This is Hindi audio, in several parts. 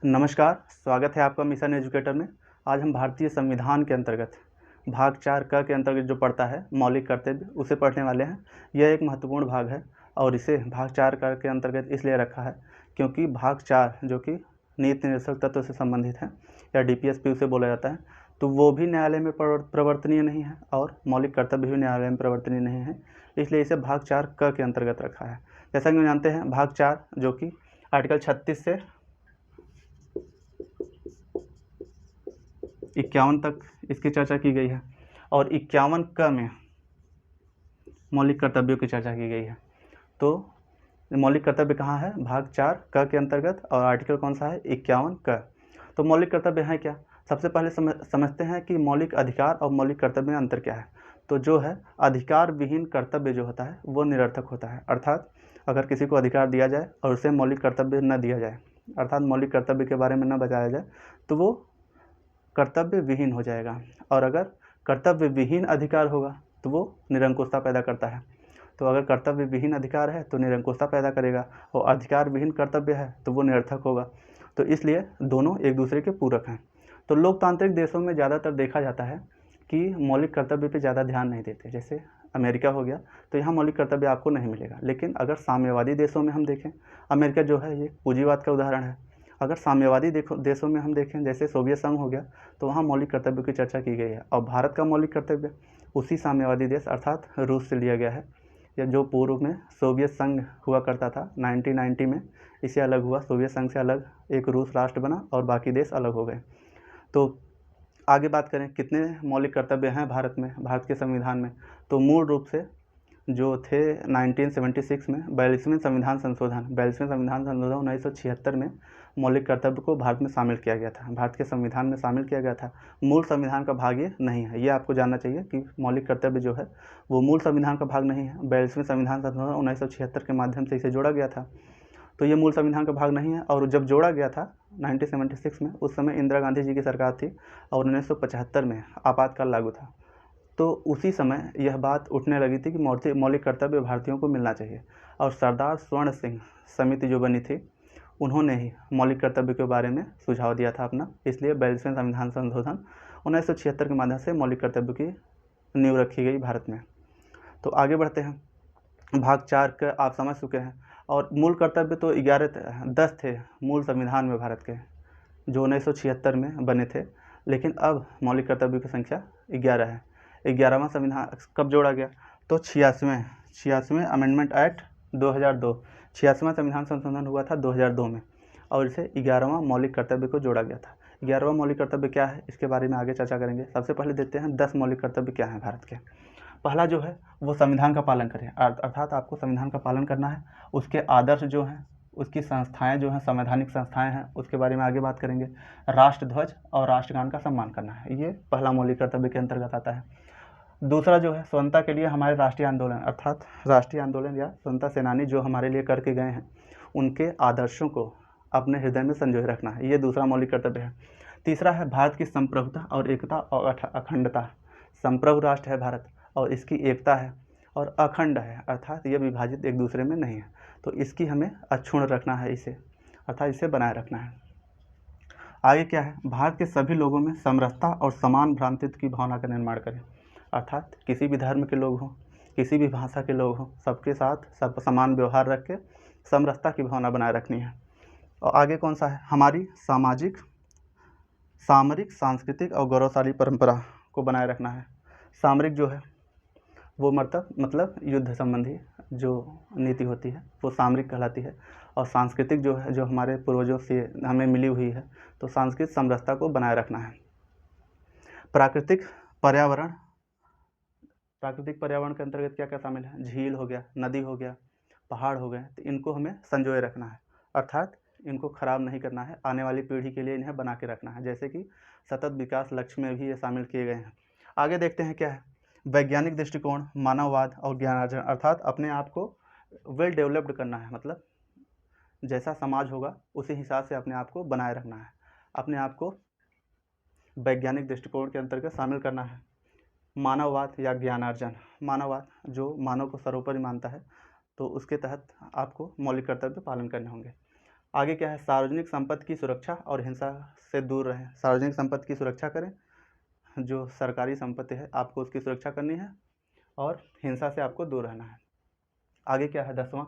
नमस्कार, स्वागत है आपका मिशन एजुकेटर में। आज हम भारतीय संविधान के अंतर्गत भाग 4 क के अंतर्गत जो पड़ता है मौलिक कर्तव्य, उसे पढ़ने वाले हैं। यह एक महत्वपूर्ण भाग है और इसे भाग 4 क के अंतर्गत इसलिए रखा है क्योंकि भाग 4 जो कि नीति निर्देशक तत्व से संबंधित है या डीपीएसपी उसे बोला जाता है, तो वो भी न्यायालय में प्रवर्तनीय नहीं है और मौलिक कर्तव्य भी न्यायालय में प्रवर्तनीय नहीं है, इसलिए इसे भाग 4 क के अंतर्गत रखा है। जैसा कि हम जानते हैं, भाग 4 जो कि आर्टिकल 36 से 51 तक इसकी चर्चा की गई है और 51 क में मौलिक कर्तव्यों की चर्चा की गई है। तो मौलिक कर्तव्य कहाँ है? भाग 4 क के अंतर्गत, और आर्टिकल कौन सा है? 51 क। तो मौलिक कर्तव्य हैं क्या? सबसे पहले समझते हैं कि मौलिक अधिकार और मौलिक कर्तव्य में अंतर क्या है। तो जो है, अधिकार विहीन कर्तव्य जो होता है वो निरर्थक होता है। अर्थात अगर किसी को अधिकार दिया जाए और उसे मौलिक कर्तव्य न दिया जाए, अर्थात मौलिक कर्तव्य के बारे में न बताया जाए, तो वो कर्तव्य विहीन हो जाएगा। और अगर कर्तव्य विहीन अधिकार होगा तो वो निरंकुशता पैदा करता है। तो अगर कर्तव्य विहीन अधिकार है तो निरंकुशता पैदा करेगा, और अधिकार विहीन कर्तव्य है तो वो निरर्थक होगा। तो इसलिए दोनों एक दूसरे के पूरक हैं। तो लोकतांत्रिक देशों में ज़्यादातर देखा जाता है कि मौलिक कर्तव्य पे ज़्यादा ध्यान नहीं देते। जैसे अमेरिका हो गया, तो यहाँ मौलिक कर्तव्य आपको नहीं मिलेगा। लेकिन अगर साम्यवादी देशों में हम देखें, अमेरिका जो है ये पूंजीवाद का उदाहरण है। अगर साम्यवादी देशों में हम देखें, जैसे सोवियत संघ हो गया, तो वहाँ मौलिक कर्तव्य की चर्चा की गई है। और भारत का मौलिक कर्तव्य उसी साम्यवादी देश अर्थात रूस से लिया गया है, या जो पूर्व में सोवियत संघ हुआ करता था 1990 में, इसे अलग हुआ, सोवियत संघ से अलग एक रूस राष्ट्र बना और बाकी देश अलग हो गए। तो आगे बात करें कितने मौलिक कर्तव्य हैं भारत में, भारत के संविधान में, तो मूल रूप से जो थे 1976 में 42वें संविधान संशोधन 1976 में मौलिक कर्तव्य को भारत में शामिल किया गया था, भारत के संविधान में शामिल किया गया था। मूल संविधान का भाग ये नहीं है, ये आपको जानना चाहिए कि मौलिक कर्तव्य जो है वो मूल संविधान का भाग नहीं है। 42वें संविधान संशोधन 1976 के माध्यम से इसे जोड़ा गया था, तो ये मूल संविधान का भाग नहीं है। और जब जोड़ा गया था 1976 में, उस समय इंदिरा गांधी जी की सरकार थी और 1975 में आपातकाल लागू था। तो उसी समय यह बात उठने लगी थी कि मौलिक कर्तव्य भारतीयों को मिलना चाहिए, और सरदार स्वर्ण सिंह समिति जो बनी थी, उन्होंने ही मौलिक कर्तव्य के बारे में सुझाव दिया था अपना। इसलिए 42वें संविधान संशोधन 1976 के माध्यम से मौलिक कर्तव्य की नींव रखी गई भारत में। तो आगे बढ़ते हैं। भाग 4 का आप समझ चुके हैं, और मूल कर्तव्य तो 10 थे मूल संविधान में भारत के, जो 1976 में बने थे। लेकिन अब मौलिक कर्तव्य की संख्या 11 है। 11वां संविधान कब जोड़ा गया? तो 86वें अमेंडमेंट एक्ट 2002, 86वां संविधान संशोधन हुआ था 2002 में, और इसे 11वां मौलिक कर्तव्य को जोड़ा गया था। 11वां मौलिक कर्तव्य क्या है, इसके बारे में आगे चर्चा करेंगे। सबसे पहले देखते हैं 10 मौलिक कर्तव्य क्या हैं भारत के। पहला जो है वो संविधान का पालन करें, अर्थात आपको संविधान का पालन करना है। उसके आदर्श जो हैं, उसकी संस्थाएं जो हैं, संवैधानिक संस्थाएं हैं, उसके बारे में आगे बात करेंगे। राष्ट्रध्वज और राष्ट्रगान का सम्मान करना है, ये पहला मौलिक कर्तव्य के अंतर्गत आता है। दूसरा जो है, स्वतंत्रता के लिए हमारे राष्ट्रीय आंदोलन, अर्थात राष्ट्रीय आंदोलन या स्वतंत्रता सेनानी जो हमारे लिए करके गए हैं, उनके आदर्शों को अपने हृदय में संजोए रखना है, ये दूसरा मौलिक कर्तव्य है। तीसरा है भारत की संप्रभुता और एकता और अखंडता। संप्रभु राष्ट्र है भारत और इसकी एकता है और अखंड है, अर्थात ये विभाजित एक दूसरे में नहीं है, तो इसकी हमें अक्षुण्ण रखना है, इसे अर्थात इसे बनाए रखना है। आगे क्या है? भारत के सभी लोगों में समरसता और समान भ्रातृत्व की भावना का निर्माण करें, अर्थात किसी भी धर्म के लोग हों, किसी भी भाषा के लोग हों, सबके साथ सब समान व्यवहार रख के समरसता की भावना बनाए रखनी है। और आगे कौन सा है? हमारी सामरिक, सांस्कृतिक और गौरवशाली परंपरा को बनाए रखना है। सामरिक जो है वो मतलब युद्ध संबंधी जो नीति होती है वो सामरिक कहलाती है, और सांस्कृतिक जो है, जो हमारे पूर्वजों से हमें मिली हुई है, तो सांस्कृतिक समरसता को बनाए रखना है। प्राकृतिक पर्यावरण के अंतर्गत क्या क्या शामिल है? झील हो गया, नदी हो गया, पहाड़ हो गए, तो इनको हमें संजोए रखना है, अर्थात इनको खराब नहीं करना है, आने वाली पीढ़ी के लिए इन्हें बना के रखना है, जैसे कि सतत विकास लक्ष्य में भी ये शामिल किए गए हैं। आगे देखते हैं क्या है? वैज्ञानिक दृष्टिकोण, मानववाद और ज्ञानार्जन, अर्थात अपने आप को वेल डेवलप्ड करना है, मतलब जैसा समाज होगा उसी हिसाब से अपने आप को बनाए रखना है, अपने आप को वैज्ञानिक दृष्टिकोण के अंतर्गत शामिल करना है। मानववाद या ज्ञानार्जन, मानववाद जो मानव को सर्वोपरि मानता है, तो उसके तहत आपको मौलिक कर्तव्य पालन करने होंगे। आगे क्या है, सार्वजनिक संपत्ति की सुरक्षा और हिंसा से दूर रहें। सार्वजनिक संपत्ति की सुरक्षा करें, जो सरकारी संपत्ति है आपको उसकी सुरक्षा करनी है और हिंसा से आपको दूर रहना है। आगे क्या है 10वां,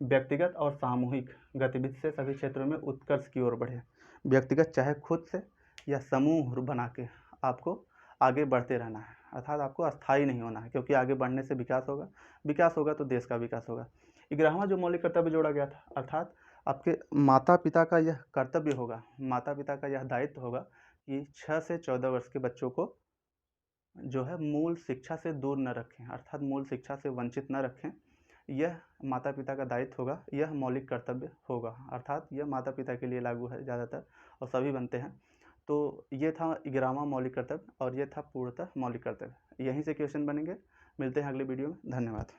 व्यक्तिगत और सामूहिक गतिविधि से सभी क्षेत्रों में उत्कर्ष की ओर बढ़े। व्यक्तिगत चाहे खुद से या समूह बना के आपको आगे बढ़ते रहना है, अर्थात आपको अस्थायी नहीं होना है, क्योंकि आगे बढ़ने से विकास होगा तो देश का विकास होगा। 11वां जो मौलिक कर्तव्य जोड़ा गया था, अर्थात आपके माता पिता का यह कर्तव्य होगा, माता पिता का यह दायित्व होगा कि 6 से 14 वर्ष के बच्चों को जो है मूल शिक्षा से दूर न रखें, अर्थात मूल शिक्षा से वंचित न रखें। यह माता पिता का दायित्व होगा, यह मौलिक कर्तव्य होगा, अर्थात यह माता पिता के लिए लागू है ज़्यादातर और सभी बनते हैं। तो ये था 11वां मौलिक कर्तव्य और ये था पूर्णतः मौलिक कर्तव्य। यहीं से क्वेश्चन बनेंगे। मिलते हैं अगले वीडियो में। धन्यवाद।